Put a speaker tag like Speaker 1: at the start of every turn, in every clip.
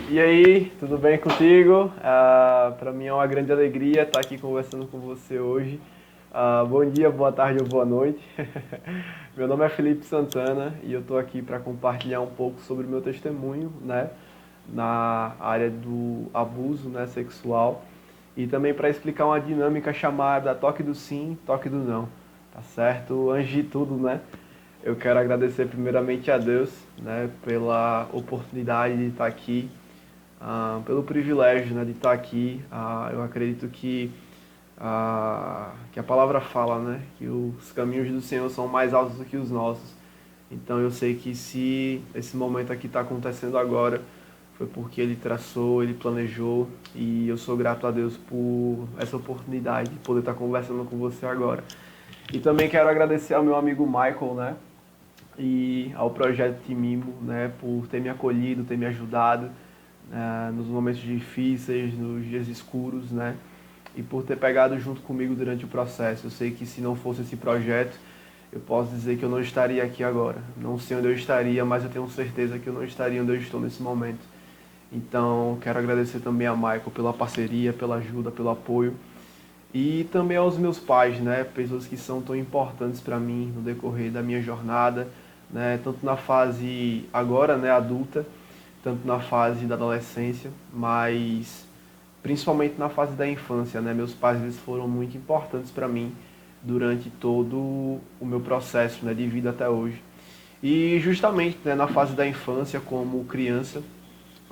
Speaker 1: E aí, tudo bem contigo? Para mim é uma grande alegria estar aqui conversando com você hoje. Bom dia, boa tarde ou boa noite. Meu nome é Felipe Santana e eu estou aqui para compartilhar um pouco sobre o meu testemunho, né, na área do abuso, né, sexual e também para explicar uma dinâmica chamada toque do sim, toque do não, tá certo? Antes de tudo, né, eu quero agradecer primeiramente a Deus, né, pela oportunidade de estar aqui, pelo privilégio, né, de estar aqui. Eu acredito que a palavra fala, né, que os caminhos do Senhor são mais altos do que os nossos. Então eu sei que se esse momento aqui está acontecendo agora, foi porque Ele traçou, Ele planejou, e eu sou grato a Deus por essa oportunidade de poder estar conversando com você agora. E também quero agradecer ao meu amigo Michael, né, e ao projeto Timimo, né, por ter me acolhido, ter me ajudado nos momentos difíceis, nos dias escuros, né, e por ter pegado junto comigo durante o processo. Eu sei que se não fosse esse projeto, eu posso dizer que eu não estaria aqui agora. Não sei onde eu estaria, mas eu tenho certeza que eu não estaria onde eu estou nesse momento. Então, quero agradecer também a Michael pela parceria, pela ajuda, pelo apoio. E também aos meus pais, né? Pessoas que são tão importantes para mim no decorrer da minha jornada, né? Tanto na fase agora, né, adulta, tanto na fase da adolescência, mas principalmente na fase da infância, né? Meus pais, eles foram muito importantes para mim durante todo o meu processo, né, de vida até hoje. E justamente, né, na fase da infância, como criança,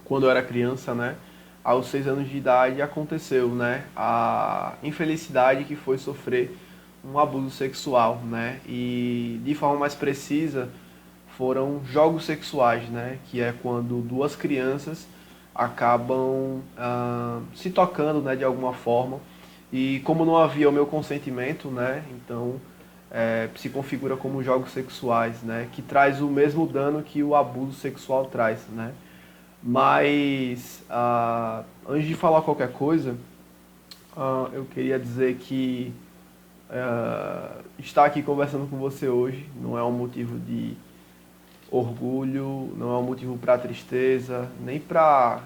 Speaker 1: quando eu era criança, né, aos 6 anos de idade, aconteceu, né, a infelicidade que foi sofrer um abuso sexual, né, e de forma mais precisa, foram jogos sexuais, né, que é quando duas crianças acabam se tocando, né, de alguma forma, e como não havia o meu consentimento, né, então se configura como jogos sexuais, né, que traz o mesmo dano que o abuso sexual traz, né. Mas, antes de falar qualquer coisa, eu queria dizer que estar aqui conversando com você hoje não é um motivo de orgulho, não é um motivo para tristeza, nem para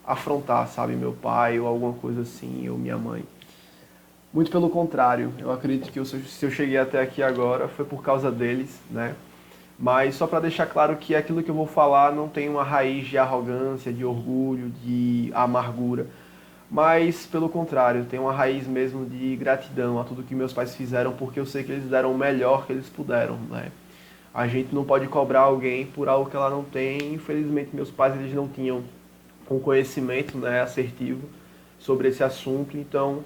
Speaker 1: afrontar, sabe, meu pai ou alguma coisa assim, ou minha mãe. Muito pelo contrário, eu acredito que se eu cheguei até aqui agora foi por causa deles, né? Mas só para deixar claro que aquilo que eu vou falar não tem uma raiz de arrogância, de orgulho, de amargura, mas pelo contrário, tem uma raiz mesmo de gratidão a tudo que meus pais fizeram, porque eu sei que eles deram o melhor que eles puderam, né? A gente não pode cobrar alguém por algo que ela não tem. Infelizmente, meus pais eles não tinham um conhecimento, né, assertivo sobre esse assunto, então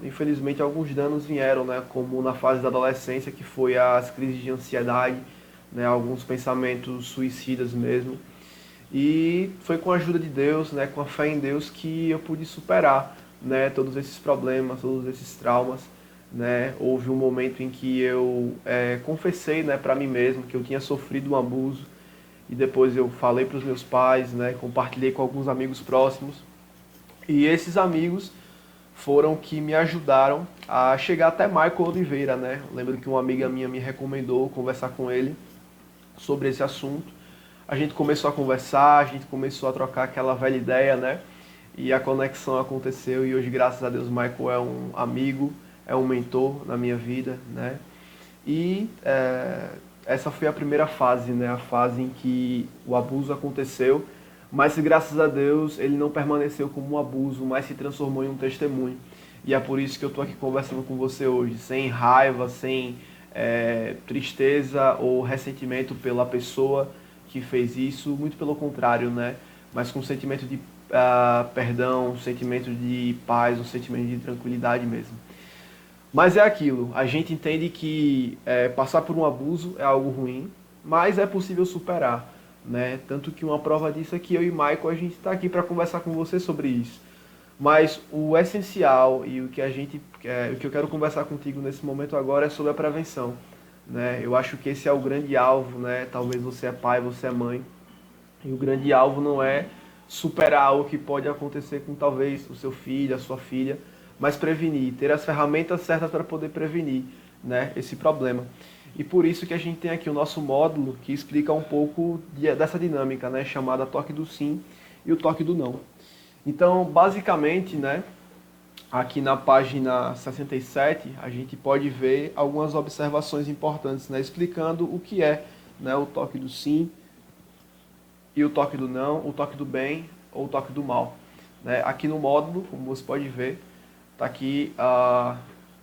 Speaker 1: infelizmente alguns danos vieram, né, como na fase da adolescência, que foi as crises de ansiedade, né, alguns pensamentos suicidas mesmo. E foi com a ajuda de Deus, né, com a fé em Deus, que eu pude superar, né, todos esses problemas, todos esses traumas. Né? Houve um momento em que eu confessei, né, para mim mesmo que eu tinha sofrido um abuso, e depois eu falei para os meus pais, né, compartilhei com alguns amigos próximos, e esses amigos foram que me ajudaram a chegar até Michael Oliveira, né? Eu lembro que uma amiga minha me recomendou conversar com ele sobre esse assunto. A gente começou a conversar, a gente começou a trocar aquela velha ideia, né? E a conexão aconteceu, e hoje, graças a Deus, Michael é um amigo, é um mentor na minha vida, né? E essa foi a primeira fase, né? A fase em que o abuso aconteceu, mas graças a Deus ele não permaneceu como um abuso, mas se transformou em um testemunho. E é por isso que eu estou aqui conversando com você hoje, sem raiva, sem tristeza ou ressentimento pela pessoa que fez isso, muito pelo contrário, né? Mas com um sentimento de perdão, um sentimento de paz, um sentimento de tranquilidade mesmo. Mas é aquilo, a gente entende que passar por um abuso é algo ruim, mas é possível superar, né? Tanto que uma prova disso é que eu e Michael, a gente está aqui para conversar com você sobre isso. Mas o essencial e o que eu quero conversar contigo nesse momento agora é sobre a prevenção, né? Eu acho que esse é o grande alvo, né? Talvez você é pai, você é mãe, e o grande alvo não é superar o que pode acontecer com talvez o seu filho, a sua filha, mas prevenir, ter as ferramentas certas para poder prevenir, né, esse problema. E por isso que a gente tem aqui o nosso módulo que explica um pouco dessa dinâmica, né, chamada Toque do Sim e o toque do não. Então, basicamente, né, aqui na página 67, a gente pode ver algumas observações importantes, né, explicando o que é, né, o toque do sim e o toque do não, o toque do bem ou o toque do mal. Né? Aqui no módulo, como você pode ver, tá aqui,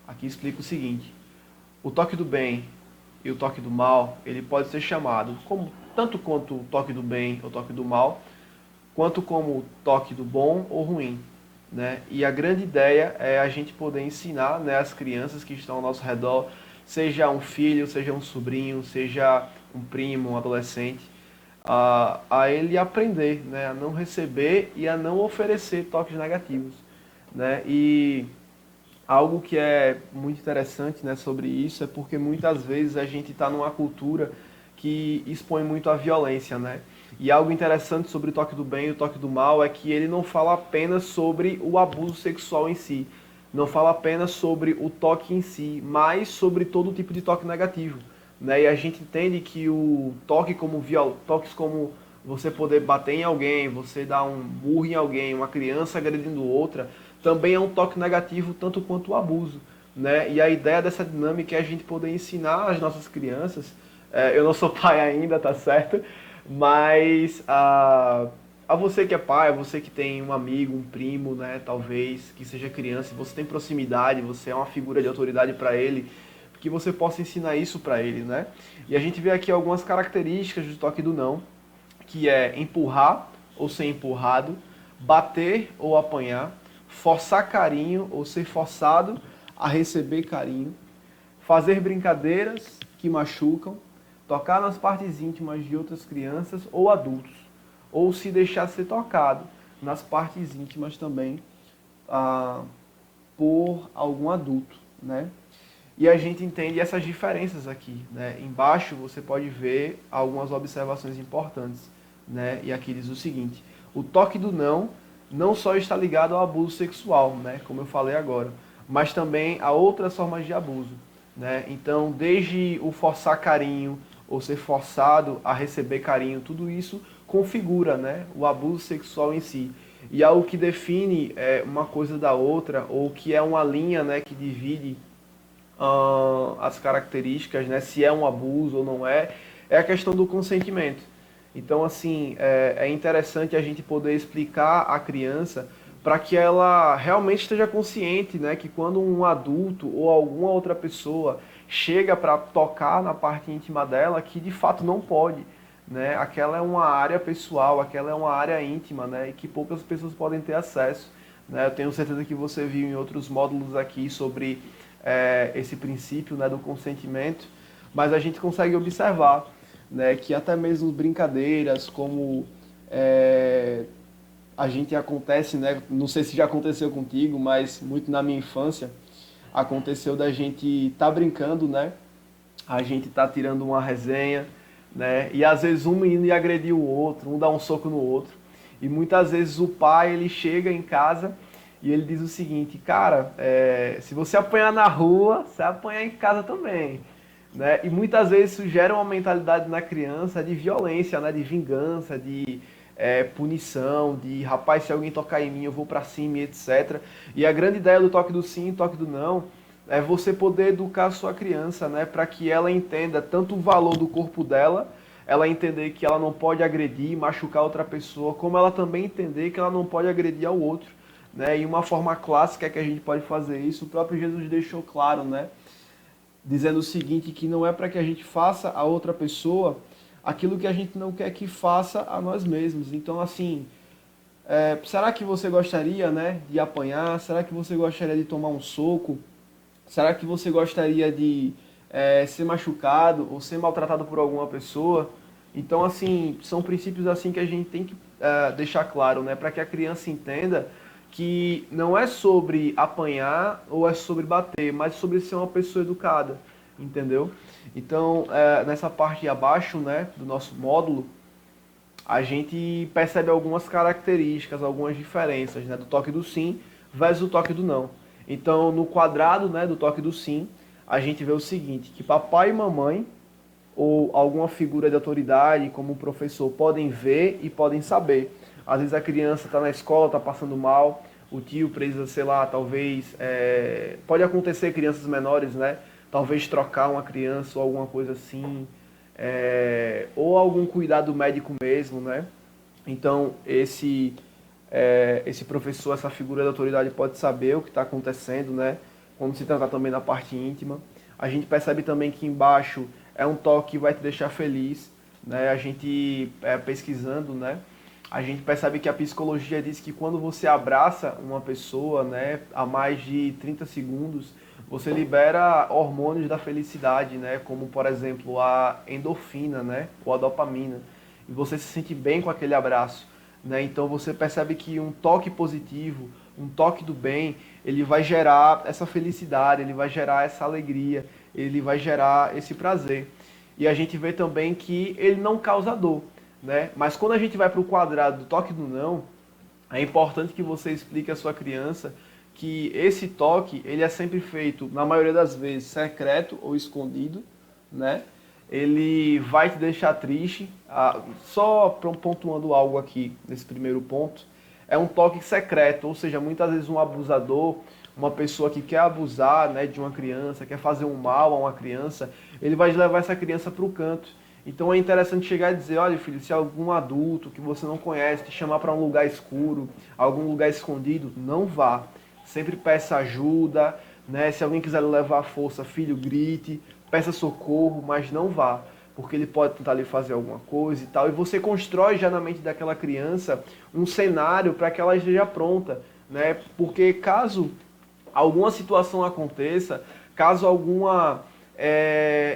Speaker 1: aqui explica o seguinte: o toque do bem e o toque do mal, ele pode ser chamado como tanto quanto o toque do bem ou toque do mal, quanto como o toque do bom ou ruim. Né? E a grande ideia é a gente poder ensinar, né, as crianças que estão ao nosso redor, seja um filho, seja um sobrinho, seja um primo, um adolescente, a ele aprender, né, a não receber e a não oferecer toques negativos. Né? E algo que é muito interessante, né, sobre isso é porque muitas vezes a gente está numa cultura que expõe muito a violência, né? E algo interessante sobre o toque do bem e o toque do mal é que ele não fala apenas sobre o abuso sexual em si, não fala apenas sobre o toque em si, mas sobre todo tipo de toque negativo, né? E a gente entende que o toque como toques como você poder bater em alguém, você dar um murro em alguém, uma criança agredindo outra, também é um toque negativo tanto quanto o abuso, né? E a ideia dessa dinâmica é a gente poder ensinar as nossas crianças. Eu não sou pai ainda, tá certo? Mas a você que é pai, a você que tem um amigo, um primo, né, talvez, que seja criança, e você tem proximidade, você é uma figura de autoridade para ele, que você possa ensinar isso para ele, né? E a gente vê aqui algumas características do toque do não, que é empurrar ou ser empurrado, bater ou apanhar, forçar carinho ou ser forçado a receber carinho, fazer brincadeiras que machucam, tocar nas partes íntimas de outras crianças ou adultos, ou se deixar ser tocado nas partes íntimas também por algum adulto, né? E a gente entende essas diferenças aqui, né? Embaixo você pode ver algumas observações importantes, né? E aqui diz o seguinte: o toque do não só está ligado ao abuso sexual, né? Como eu falei agora, mas também a outras formas de abuso, né? Então, desde o forçar carinho ou ser forçado a receber carinho, tudo isso configura, né, o abuso sexual em si. E algo que define uma coisa da outra, ou que é uma linha, né, que divide as características, né, se é um abuso ou não é a questão do consentimento. Então, assim, é interessante a gente poder explicar à criança para que ela realmente esteja consciente, né, que quando um adulto ou alguma outra pessoa chega para tocar na parte íntima dela, que de fato não pode, né? Aquela é uma área pessoal, aquela é uma área íntima, né, e que poucas pessoas podem ter acesso, né? Eu tenho certeza que você viu em outros módulos aqui sobre esse princípio, né, do consentimento, mas a gente consegue observar, né, que até mesmo brincadeiras como a gente acontece, né, não sei se já aconteceu contigo, mas muito na minha infância aconteceu da gente tá brincando, né, a gente tá tirando uma resenha, né, e às vezes um menino ia agredir o outro, um dá um soco no outro, e muitas vezes o pai ele chega em casa e ele diz o seguinte: cara, se você apanhar na rua, você vai apanhar em casa também. Né? E muitas vezes isso gera uma mentalidade na criança de violência, né? De vingança, de punição, de rapaz, se alguém tocar em mim, eu vou pra cima, e etc. E a grande ideia do toque do sim e toque do não é você poder educar a sua criança, né? Para que ela entenda tanto o valor do corpo dela, ela entender que ela não pode agredir, machucar outra pessoa, como ela também entender que ela não pode agredir ao outro. Né? E uma forma clássica que a gente pode fazer isso, o próprio Jesus deixou claro, né? Dizendo o seguinte, que não é para que a gente faça a outra pessoa aquilo que a gente não quer que faça a nós mesmos. Então, assim, será que você gostaria, né, de apanhar? Será que você gostaria de tomar um soco? Será que você gostaria de ser machucado ou ser maltratado por alguma pessoa? Então, assim, são princípios assim que a gente tem que deixar claro, né, para que a criança entenda que não é sobre apanhar ou é sobre bater, mas sobre ser uma pessoa educada, entendeu? Então, nessa parte de abaixo, né, do nosso módulo, a gente percebe algumas características, algumas diferenças, né, do toque do sim versus o toque do não. Então, no quadrado, né, do toque do sim, a gente vê o seguinte, que papai e mamãe ou alguma figura de autoridade, como o professor, podem ver e podem saber. Às vezes a criança está na escola, está passando mal, o tio precisa, sei lá, talvez... pode acontecer crianças menores, né? Talvez trocar uma criança ou alguma coisa assim. Ou algum cuidado médico mesmo, né? Então, esse professor, essa figura da autoridade pode saber o que está acontecendo, né? Quando se tratar também da parte íntima. A gente percebe também que embaixo é um toque que vai te deixar feliz, né? A gente pesquisando, né? A gente percebe que a psicologia diz que quando você abraça uma pessoa, né, a mais de 30 segundos, você libera hormônios da felicidade, né, como por exemplo a endorfina, né, ou a dopamina, e você se sente bem com aquele abraço, né? Então você percebe que um toque positivo, um toque do bem, ele vai gerar essa felicidade, ele vai gerar essa alegria, ele vai gerar esse prazer. E a gente vê também que ele não causa dor, né? Mas quando a gente vai para o quadrado do toque do não, é importante que você explique à sua criança que esse toque, ele é sempre feito, na maioria das vezes, secreto ou escondido, né? Ele vai te deixar triste. Só pontuando algo aqui nesse primeiro ponto, é um toque secreto, ou seja, muitas vezes um abusador, uma pessoa que quer abusar, né, de uma criança, quer fazer um mal a uma criança, ele vai levar essa criança para o canto. Então é interessante chegar e dizer, olha filho, se algum adulto que você não conhece te chamar para um lugar escuro, algum lugar escondido, não vá. Sempre peça ajuda, né? Se alguém quiser levar à força, filho, grite, peça socorro, mas não vá, porque ele pode tentar lhe fazer alguma coisa e tal. E você constrói já na mente daquela criança um cenário para que ela esteja pronta, né? Porque caso alguma situação aconteça, caso alguma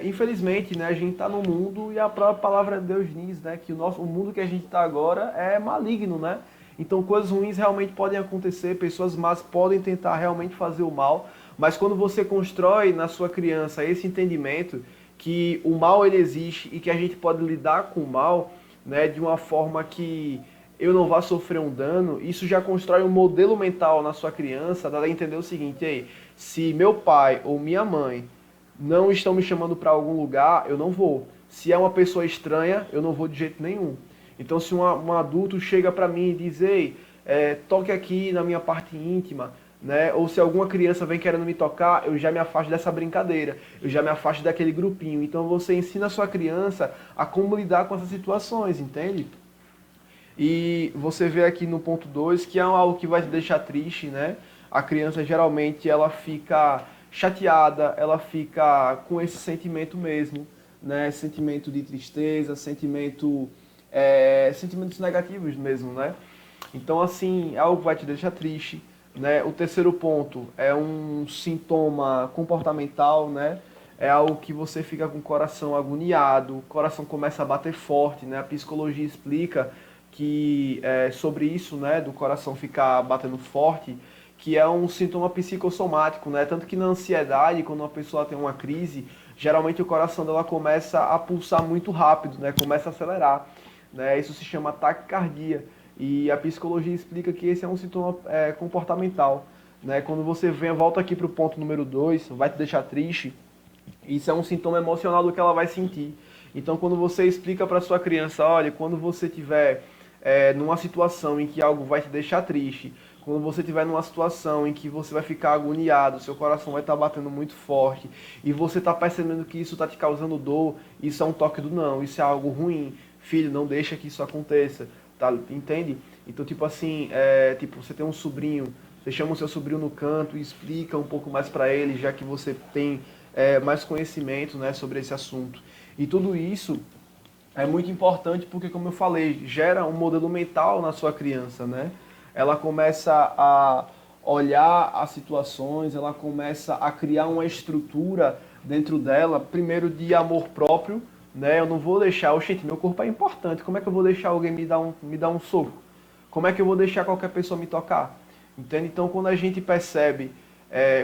Speaker 1: infelizmente, né, a gente está no mundo e a própria palavra de Deus diz, né, que o mundo que a gente está agora é maligno, né? Então coisas ruins realmente podem acontecer, pessoas más podem tentar realmente fazer o mal, mas quando você constrói na sua criança esse entendimento que o mal ele existe e que a gente pode lidar com o mal, né, de uma forma que eu não vá sofrer um dano, isso já constrói um modelo mental na sua criança, dá a entender o seguinte, aí, se meu pai ou minha mãe não estão me chamando para algum lugar, eu não vou. Se é uma pessoa estranha, eu não vou de jeito nenhum. Então, se um adulto chega para mim e diz, ei, toque aqui na minha parte íntima, né? Ou se alguma criança vem querendo me tocar, eu já me afasto dessa brincadeira, eu já me afasto daquele grupinho. Então, você ensina a sua criança a como lidar com essas situações, entende? E você vê aqui no ponto 2 que é algo que vai te deixar triste, né? A criança geralmente ela fica chateada, ela fica com esse sentimento mesmo, né? Sentimento de tristeza, sentimentos negativos mesmo, né? Então assim, é algo que vai te deixar triste, né? O terceiro ponto é um sintoma comportamental, né? É algo que você fica com o coração agoniado, o coração começa a bater forte, né? A psicologia explica que sobre isso, né, do coração ficar batendo forte, que é um sintoma psicossomático, né? Tanto que na ansiedade, quando uma pessoa tem uma crise, geralmente o coração dela começa a pulsar muito rápido, né? Começa a acelerar, né? Isso se chama taquicardia. E a psicologia explica que esse é um sintoma comportamental, né? Quando você vem, volta aqui para o ponto número 2, vai te deixar triste, isso é um sintoma emocional do que ela vai sentir. Então, quando você explica para sua criança, olha, quando você tiver numa situação em que algo vai te deixar triste, quando você estiver numa situação em que você vai ficar agoniado, seu coração vai estar batendo muito forte e você está percebendo que isso está te causando dor, isso é um toque do não, isso é algo ruim. Filho, não deixa que isso aconteça, tá? Entende? Então, tipo assim, tipo, você tem um sobrinho, você chama o seu sobrinho no canto e explica um pouco mais para ele, já que você tem mais conhecimento, né, sobre esse assunto. E tudo isso é muito importante porque, como eu falei, gera um modelo mental na sua criança, né? Ela começa a olhar as situações, ela começa a criar uma estrutura dentro dela, primeiro de amor próprio, né? Eu não vou deixar, gente, meu corpo é importante, como é que eu vou deixar alguém me dar um soco? Como é que eu vou deixar qualquer pessoa me tocar? Entende? Então, quando a gente percebe,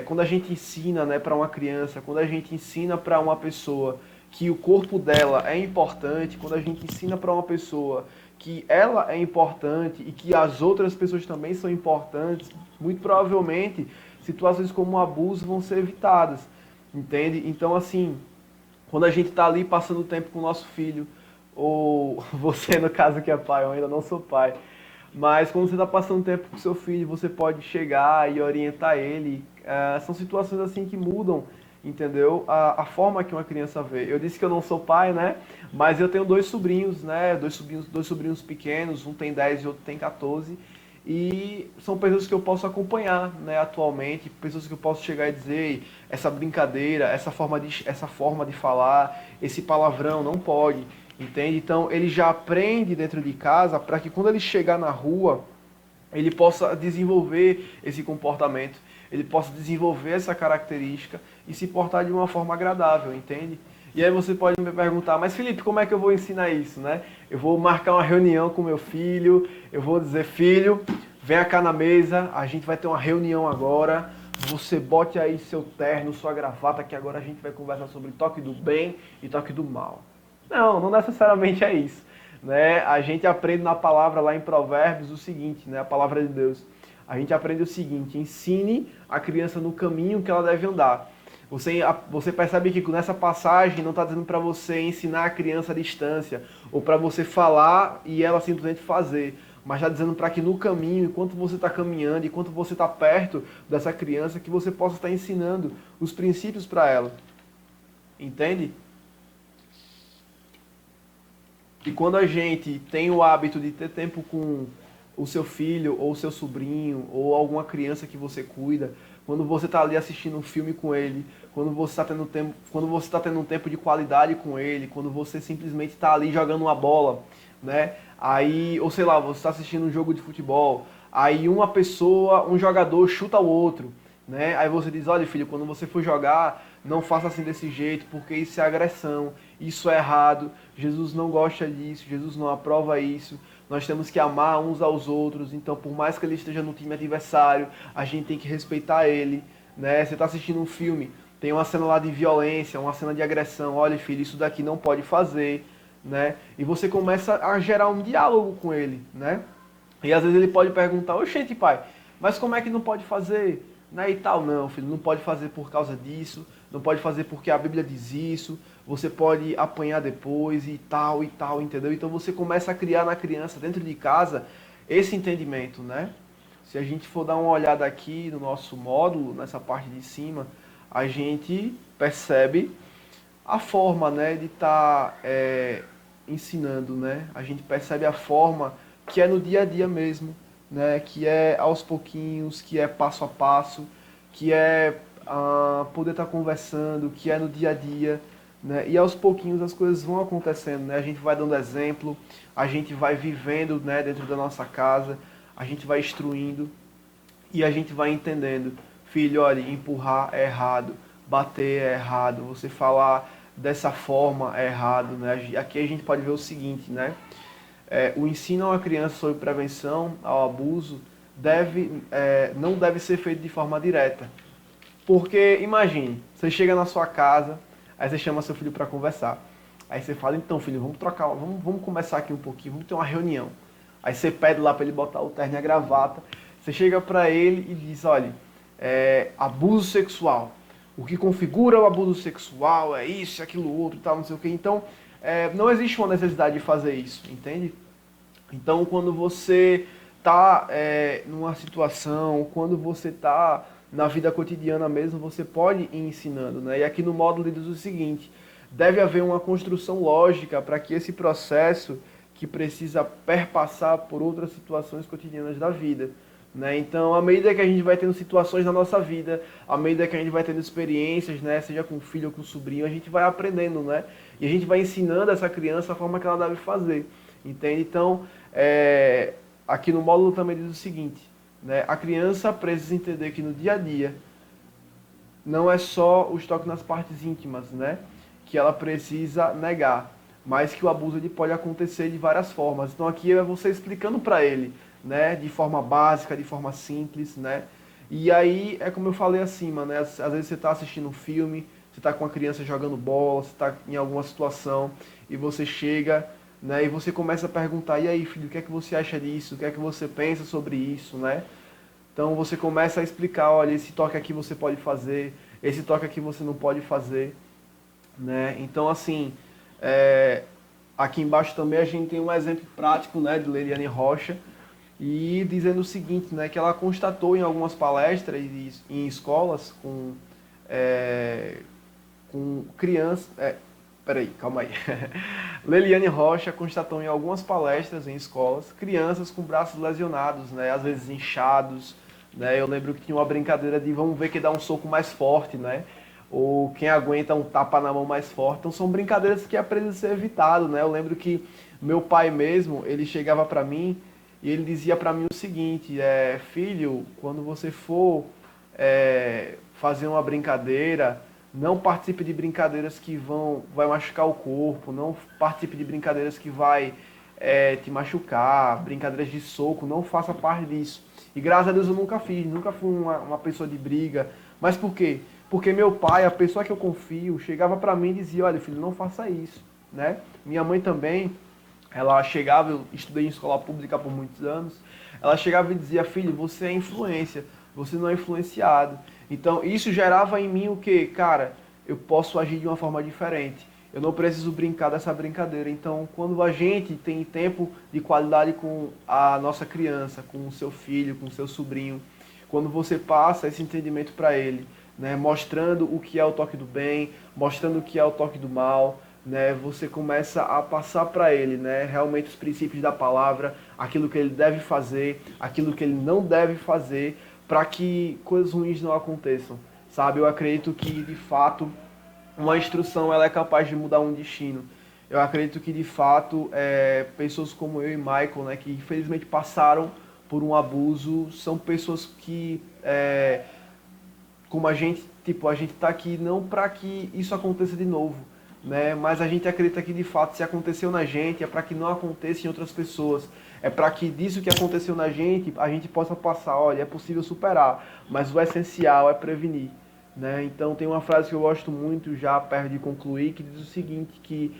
Speaker 1: quando a gente ensina, né, para uma criança, quando a gente ensina para uma pessoa que o corpo dela é importante, quando a gente ensina para uma pessoa que ela é importante e que as outras pessoas também são importantes, muito provavelmente situações como o abuso vão ser evitadas, entende? Então, assim, quando a gente está ali passando tempo com o nosso filho, ou você, no caso que é pai, eu ainda não sou pai, Mas quando você está passando tempo com seu filho, você pode chegar e orientar ele. São situações assim que mudam, entendeu? A forma que uma criança vê. Eu disse que eu não sou pai, né? Mas eu tenho dois sobrinhos, né? Dois sobrinhos pequenos, um tem 10 e outro tem 14. E são pessoas que eu posso acompanhar, né, atualmente, pessoas que eu posso chegar e dizer, essa brincadeira, essa forma de falar, esse palavrão não pode, entende? Então ele já aprende dentro de casa para que quando ele chegar na rua, ele possa desenvolver esse comportamento, ele possa desenvolver essa característica e se portar de uma forma agradável, entende? E aí você pode me perguntar, mas Felipe, como é que eu vou ensinar isso, né? Eu vou marcar uma reunião com meu filho, eu vou dizer, filho, vem cá na mesa, a gente vai ter uma reunião agora, você bote aí seu terno, sua gravata, que agora a gente vai conversar sobre toque do bem e toque do mal. Não, não necessariamente é isso. Né? A gente aprende na palavra lá em Provérbios o seguinte, né? A palavra de Deus. A gente aprende o seguinte, ensine a criança no caminho que ela deve andar. Você percebe que nessa passagem não está dizendo para você ensinar a criança à distância, ou para você falar e ela simplesmente fazer, mas está dizendo para que no caminho, enquanto você está caminhando, enquanto você está perto dessa criança, que você possa estar ensinando os princípios para ela. Entende? E quando a gente tem o hábito de ter tempo com o seu filho, ou o seu sobrinho, ou alguma criança que você cuida, quando você está ali assistindo um filme com ele, quando você está tendo um tempo de qualidade com ele, quando você simplesmente está ali jogando uma bola, né? Aí, ou sei lá, você está assistindo um jogo de futebol, aí um jogador chuta o outro, né? Aí você diz, olha filho, quando você for jogar, não faça assim desse jeito, porque isso é agressão, isso é errado, Jesus não gosta disso, Jesus não aprova isso, nós temos que amar uns aos outros, então por mais que ele esteja no time adversário, a gente tem que respeitar ele, né? Você está assistindo um filme, tem uma cena lá de violência, uma cena de agressão, olha filho, isso daqui não pode fazer, né? E você começa a gerar um diálogo com ele, né? E às vezes ele pode perguntar, oxente pai, mas como é que não pode fazer? Né, e tal, não, filho, não pode fazer por causa disso, não pode fazer porque a Bíblia diz isso, você pode apanhar depois e tal, entendeu? Então você começa a criar na criança, dentro de casa, esse entendimento, né? Se a gente for dar uma olhada aqui no nosso módulo, nessa parte de cima, a gente percebe a forma, né, de estar ensinando, né? A gente percebe a forma que é no dia a dia mesmo, né? Que é aos pouquinhos, que é passo a passo, que é poder estar conversando, que é no dia a dia, né? E aos pouquinhos as coisas vão acontecendo, né? A gente vai dando exemplo, a gente vai vivendo, né, dentro da nossa casa, a gente vai instruindo e a gente vai entendendo. Filho, olha, empurrar é errado, bater é errado, você falar dessa forma é errado, né? Aqui a gente pode ver o seguinte, né? O ensino a uma criança sobre prevenção ao abuso não deve ser feito de forma direta. Porque, imagine, você chega na sua casa, aí você chama seu filho para conversar. Aí você fala, então filho, vamos conversar aqui um pouquinho, vamos ter uma reunião. Aí você pede lá para ele botar o terno e a gravata. Você chega para ele e diz, olha, abuso sexual. O que configura o abuso sexual é isso, aquilo outro e tal, não sei o quê. Então, não existe uma necessidade de fazer isso, entende? Então, quando você está numa situação, quando você está na vida cotidiana mesmo, você pode ir ensinando, né? E aqui no módulo ele diz o seguinte, deve haver uma construção lógica para que esse processo que precisa perpassar por outras situações cotidianas da vida. Né? Então, à medida que a gente vai tendo situações na nossa vida, à medida que a gente vai tendo experiências, né, seja com o filho ou com o sobrinho, a gente vai aprendendo, né? E a gente vai ensinando essa criança a forma que ela deve fazer, entende? Então, aqui no módulo também diz o seguinte, né? A criança precisa entender que no dia a dia não é só os toques nas partes íntimas, né, que ela precisa negar, mas que o abuso ele pode acontecer de várias formas. Então aqui é você explicando para ele, né, de forma básica, de forma simples, né? E aí é como eu falei acima, né? Às vezes você está assistindo um filme, você está com a criança jogando bola, você está em alguma situação e você chega, né? E você começa a perguntar, e aí filho, o que é que você acha disso? O que é que você pensa sobre isso, né? Então você começa a explicar, olha, esse toque aqui você pode fazer, esse toque aqui você não pode fazer, né? Então assim, aqui embaixo também a gente tem um exemplo prático, né, de Leiliane Rocha, e dizendo o seguinte, né, que ela constatou em algumas palestras e em escolas é, com crianças. Peraí, calma aí. Leliane Rocha constatou em algumas palestras em escolas crianças com braços lesionados, né, às vezes inchados, né. Eu lembro que tinha uma brincadeira de vamos ver quem dá um soco mais forte, né, ou quem aguenta um tapa na mão mais forte. Então são brincadeiras que aprendem a ser evitado, né. Eu lembro que meu pai mesmo, ele chegava para mim e ele dizia para mim o seguinte, filho, quando você for fazer uma brincadeira, não participe de brincadeiras que vai machucar o corpo, não participe de brincadeiras que vai te machucar, brincadeiras de soco, não faça parte disso. E graças a Deus eu nunca fiz, nunca fui uma pessoa de briga. Mas por quê? Porque meu pai, a pessoa que eu confio, chegava para mim e dizia, olha filho, não faça isso, né? Minha mãe também, ela chegava, eu estudei em escola pública por muitos anos, ela chegava e dizia, filho, você é influência, você não é influenciado. Então isso gerava em mim o que? Cara, eu posso agir de uma forma diferente. Eu não preciso brincar dessa brincadeira. Então, quando a gente tem tempo de qualidade com a nossa criança, com o seu filho, com o seu sobrinho, quando você passa esse entendimento para ele, né, mostrando o que é o toque do bem, mostrando o que é o toque do mal, né, você começa a passar para ele, né, realmente os princípios da palavra, aquilo que ele deve fazer, aquilo que ele não deve fazer, para que coisas ruins não aconteçam, sabe? Eu acredito que, de fato, uma instrução ela é capaz de mudar um destino. Eu acredito que, de fato, pessoas como eu e Michael, né, que infelizmente passaram por um abuso, são pessoas que, como a gente, tipo, a gente está aqui não para que isso aconteça de novo, né? Mas a gente acredita que de fato se aconteceu na gente é para que não aconteça em outras pessoas. É para que disso que aconteceu na gente a gente possa passar, olha, é possível superar, mas o essencial é prevenir, né? Então tem uma frase que eu gosto muito já perto de concluir que diz o seguinte, que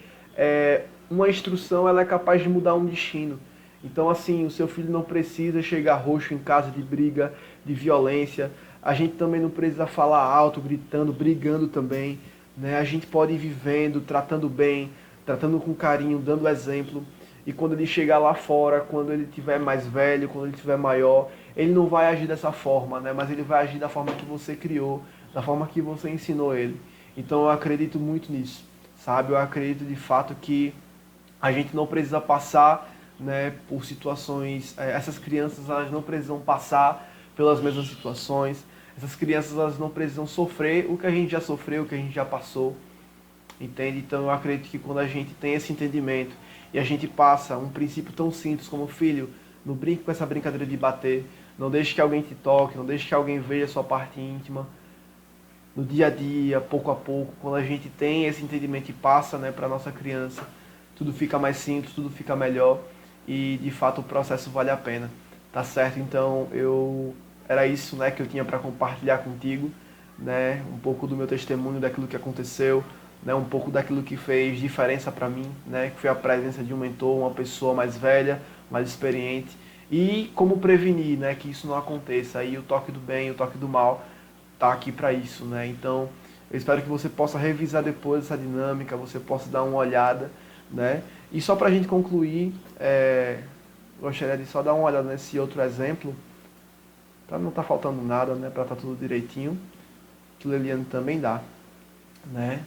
Speaker 1: uma instrução ela é capaz de mudar um destino. Então assim, o seu filho não precisa chegar roxo em casa de briga, de violência. A gente também não precisa falar alto, gritando, brigando também, né? A gente pode ir vivendo, tratando bem, tratando com carinho, dando exemplo. E quando ele chegar lá fora, quando ele tiver mais velho, quando ele tiver maior, ele não vai agir dessa forma, né? Mas ele vai agir da forma que você criou, da forma que você ensinou ele. Então eu acredito muito nisso, sabe? Eu acredito de fato que a gente não precisa passar, né, por situações. Essas crianças elas não precisam passar pelas mesmas situações. Essas crianças elas não precisam sofrer o que a gente já sofreu, o que a gente já passou, entende? Então eu acredito que quando a gente tem esse entendimento e a gente passa um princípio tão simples como filho, não brinque com essa brincadeira de bater, não deixe que alguém te toque, não deixe que alguém veja a sua parte íntima. No dia a dia, pouco a pouco, quando a gente tem esse entendimento e passa, né, para nossa criança, tudo fica mais simples, tudo fica melhor e de fato o processo vale a pena, tá certo? Então era isso, né, que eu tinha para compartilhar contigo, né, um pouco do meu testemunho daquilo que aconteceu, né, um pouco daquilo que fez diferença para mim, né, que foi a presença de um mentor, uma pessoa mais velha, mais experiente e como prevenir, né, que isso não aconteça. Aí o toque do bem, o toque do mal tá aqui para isso, né? Então, eu espero que você possa revisar depois essa dinâmica, você possa dar uma olhada, né? E só para a gente concluir, gostaria de só dar uma olhada nesse outro exemplo, para não estar faltando nada, né? Para estar tudo direitinho, que o Leliane também dá, né?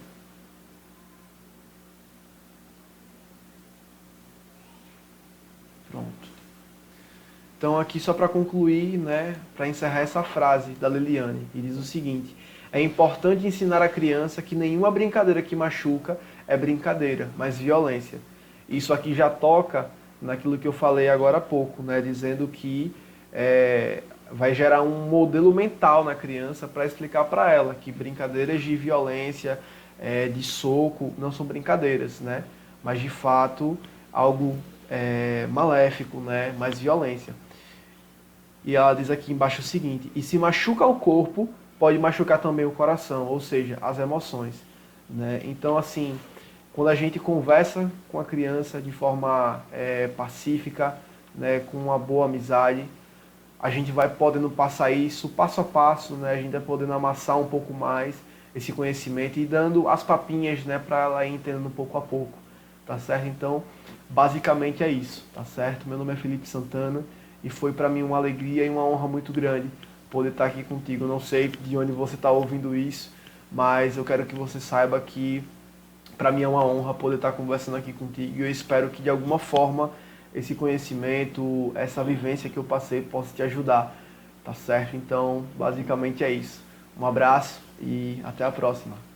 Speaker 1: Pronto. Então aqui só para concluir, né, para encerrar essa frase da Leliane, e diz o seguinte: é importante ensinar a criança que nenhuma brincadeira que machuca é brincadeira, mas violência. Isso aqui já toca naquilo que eu falei agora há pouco, né, dizendo que vai gerar um modelo mental na criança para explicar para ela que brincadeiras de violência, de soco, não são brincadeiras, né, mas de fato algo maléfico, né, mais violência. E ela diz aqui embaixo o seguinte: e se machuca o corpo, pode machucar também o coração, ou seja, as emoções, né? Então, assim, quando a gente conversa com a criança de forma pacífica, né, com uma boa amizade, a gente vai podendo passar isso passo a passo, né? A gente vai podendo amassar um pouco mais esse conhecimento e dando as papinhas, né, para ela ir entendendo pouco a pouco, tá certo? Então, basicamente é isso, tá certo? Meu nome é Felipe Santana e foi para mim uma alegria e uma honra muito grande poder estar aqui contigo. Eu não sei de onde você está ouvindo isso, mas eu quero que você saiba que para mim é uma honra poder estar conversando aqui contigo e eu espero que de alguma forma esse conhecimento, essa vivência que eu passei possa te ajudar, tá certo? Então, basicamente é isso. Um abraço e até a próxima.